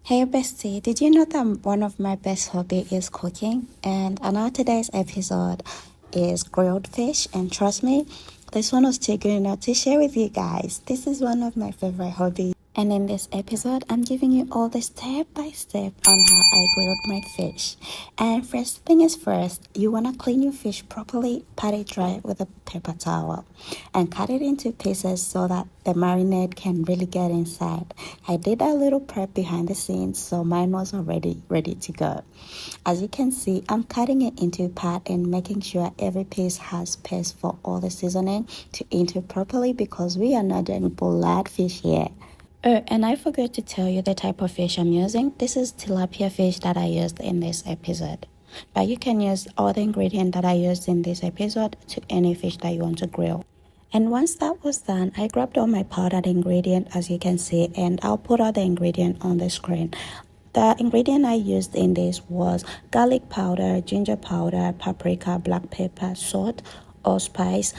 Hey bestie, did you know that one of my best hobby is cooking? And I know today's episode is grilled fish, and trust me, this one was too good not to share with you guys. This is one of my favorite hobbies. And in this episode, I'm giving you all the step by step on how I grilled my fish. And first thing is first, you want to clean your fish properly, pat it dry with a paper towel, and cut it into pieces so that the marinade can really get inside. I did a little prep behind the scenes, so mine was already ready to go. As you can see, I'm cutting it into a part and making sure every piece has space for all the seasoning to enter properly because we are not doing blood fish here. Oh, and I forgot to tell you the type of fish I'm using. This is tilapia fish that I used in this episode. But you can use all the ingredients that I used in this episode to any fish that you want to grill. And once that was done, I grabbed all my powdered ingredient, as you can see, and I'll put all the ingredient on the screen. The ingredient I used in this was garlic powder, ginger powder, paprika, black pepper, salt, allspice,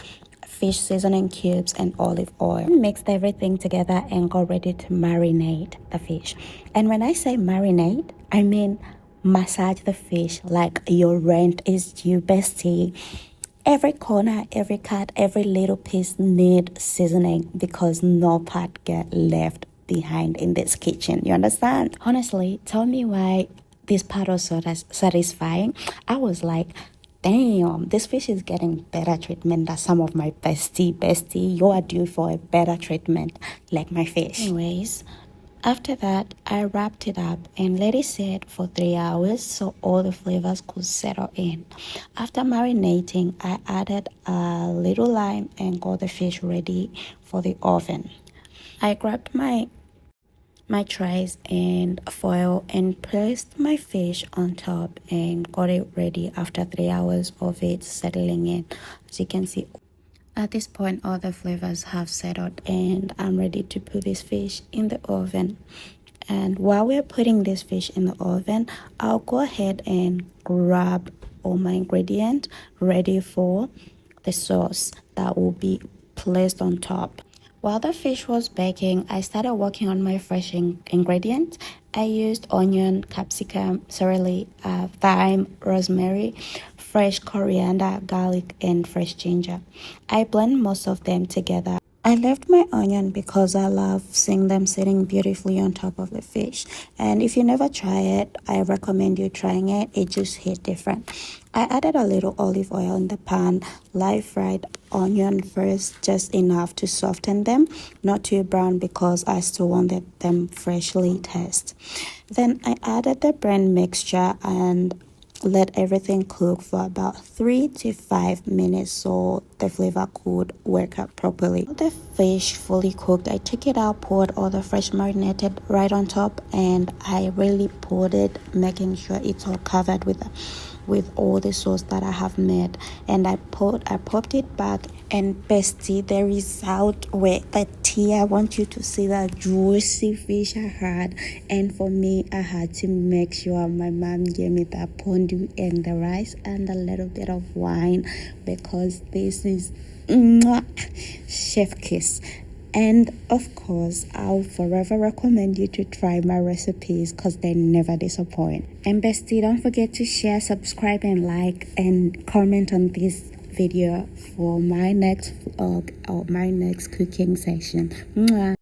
fish seasoning cubes, and olive oil. Mixed everything together and got ready to marinate the fish. And when I say marinate, I mean massage the fish like your rent is due, bestie. Every corner, every cut, every little piece need seasoning because no part get left behind in this kitchen. You understand? Honestly, tell me why this part was so satisfying. I was like, damn, this fish is getting better treatment than some of my bestie. You are due for a better treatment like my fish. Anyways, after that, I wrapped it up and let it sit for 3 hours so all the flavors could settle in. After marinating, I added a little lime and got the fish ready for the oven. I grabbed my trays and foil and placed my fish on top and got it ready after 3 hours of it settling in. As you can see, at this point all the flavors have settled and I'm ready to put this fish in the oven. And while we're putting this fish in the oven, I'll go ahead and grab all my ingredients ready for the sauce that will be placed on top. While the fish was baking, I started working on my fresh ingredients. I used onion, capsicum, celery, thyme, rosemary, fresh coriander, garlic, and fresh ginger. I blend most of them together. I left my onion because I love seeing them sitting beautifully on top of the fish. And if you never try it, I recommend you trying it. It just hit different. I added a little olive oil in the pan, live fried onion first, just enough to soften them, not too brown because I still wanted them freshly toasted. Then I added the blend mixture and let everything cook for about 3 to 5 minutes so the flavor could work out properly. The fish fully cooked, I took it out, poured all the fresh marinated right on top, and I really poured it, making sure it's all covered with all the sauce that I have made. And I popped it back, and bestie, the result were the tea. I want you to see that juicy fish I had. And for me, I had to make sure my mom gave me that pondu and the rice and a little bit of wine because this is chef kiss. And of course, I'll forever recommend you to try my recipes because they never disappoint. And bestie, don't forget to share, subscribe, and like and comment on this video for my next vlog or my next cooking session. Mwah.